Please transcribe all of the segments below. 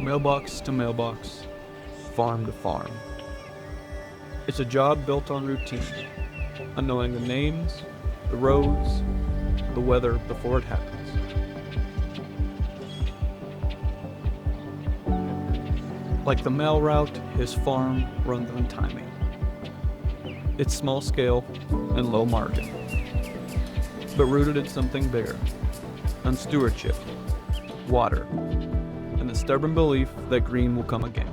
mailbox to mailbox, farm to farm. It's a job built on routine, on knowing the names, the roads, the weather before it happens. Like the mail route, his farm runs on timing. It's small scale and low margin, but rooted in something bigger, on stewardship, water, and the stubborn belief that green will come again.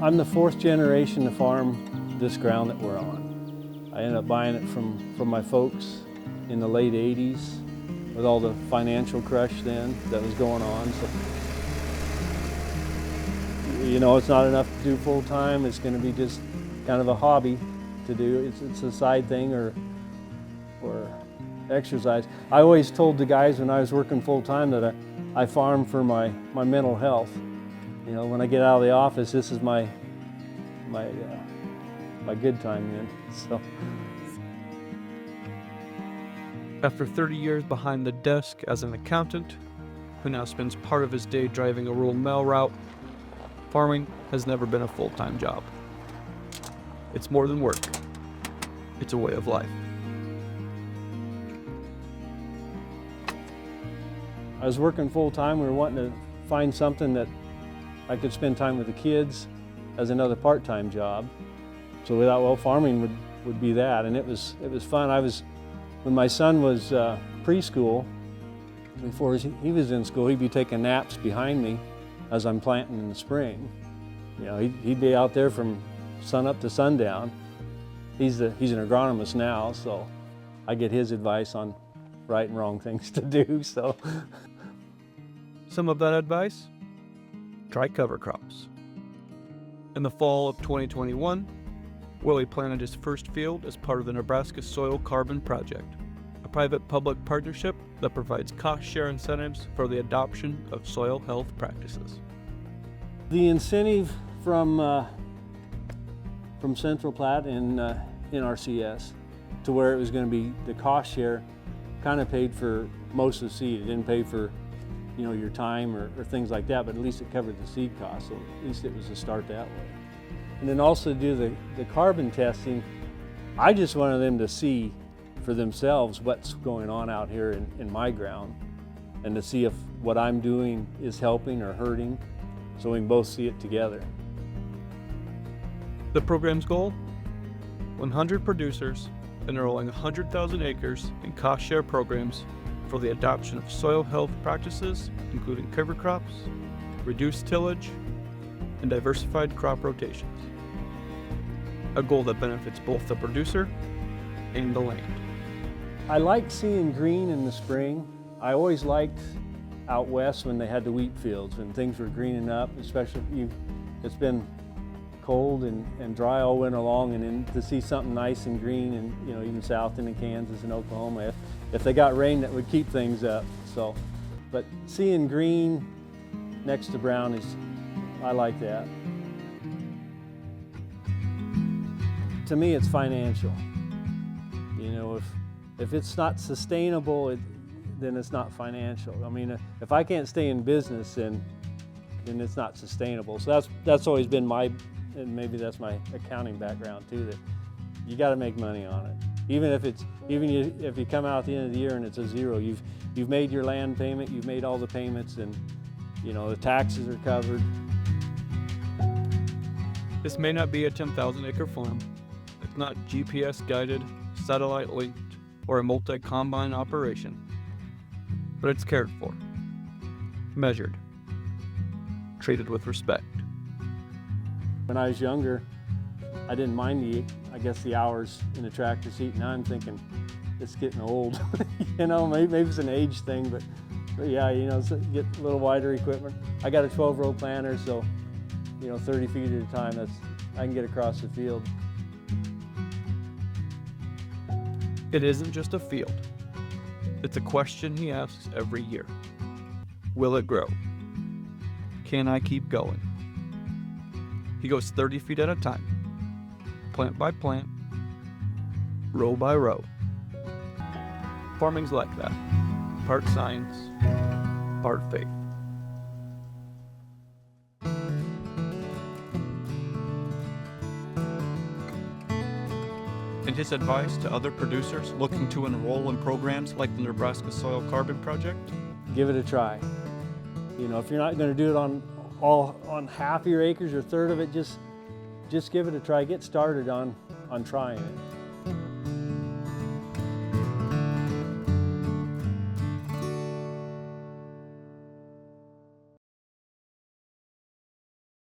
I'm the fourth generation to farm this ground that we're on. I ended up buying it from my folks in the late 80s with all the financial crush then that was going on. So, you know, it's not enough to do full time. It's going to be just kind of a hobby to do. It's a side thing or exercise. I always told the guys when I was working full time that I farm for my mental health. You know, when I get out of the office, this is my good time then. So. After 30 years behind the desk as an accountant, who now spends part of his day driving a rural mail route, farming has never been a full-time job. It's more than work. It's a way of life. I was working full-time. We were wanting to find something that I could spend time with the kids as another part-time job. So we thought, well, farming would be that, and it was fun. When my son was preschool, before he was in school, he'd be taking naps behind me as I'm planting in the spring. You know, he'd be out there from sun up to sundown. He's an agronomist now, so I get his advice on right and wrong things to do. So, some of that advice: try cover crops. In the fall of 2021, Willie planted his first field as part of the Nebraska Soil Carbon Project, a private-public partnership that provides cost-share incentives for the adoption of soil health practices. The incentive from Central Platte and NRCS to where it was going to be the cost share kind of paid for most of the seed. It didn't pay for, you know, your time or things like that, but at least it covered the seed cost, so at least it was a start that way. And then also to do the carbon testing, I just wanted them to see for themselves what's going on out here in my ground, and to see if what I'm doing is helping or hurting, so we can both see it together. The program's goal? 100 producers enrolling 100,000 acres in cost-share programs for the adoption of soil health practices, including cover crops, reduced tillage, and diversified crop rotations. A goal that benefits both the producer and the land. I like seeing green in the spring. I always liked out west when they had the wheat fields, when things were greening up, especially it's been cold and dry all winter long, and then to see something nice and green, and you know, even south into Kansas and Oklahoma, if they got rain, that would keep things up. So, but seeing green next to brown I like that. To me, it's financial. You know, if it's not sustainable, then it's not financial. I mean, if I can't stay in business, then it's not sustainable. So that's always been and maybe that's my accounting background too, that you got to make money on it. Even if you come out at the end of the year and it's a zero, you've made your land payment, you've made all the payments, and you know the taxes are covered. This may not be a 10,000 acre farm. It's not GPS guided, satellite linked, or a multi-combine operation, but it's cared for, measured, treated with respect. When I was younger, I didn't mind the hours in the tractor seat. Now I'm thinking, it's getting old. You know, maybe it's an age thing, but yeah, you know, so get a little wider equipment. I got a 12-row planter, so, you know, 30 feet at a time, I can get across the field. It isn't just a field. It's a question he asks every year. Will it grow? can I keep going? He goes 30 feet at a time, plant by plant, row by row. Farming's like that, part science, part faith. And his advice to other producers looking to enroll in programs like the Nebraska Soil Carbon Project? Give it a try. You know, if you're not going to do it on half your acres or a third of it, just give it a try. Get started on trying it.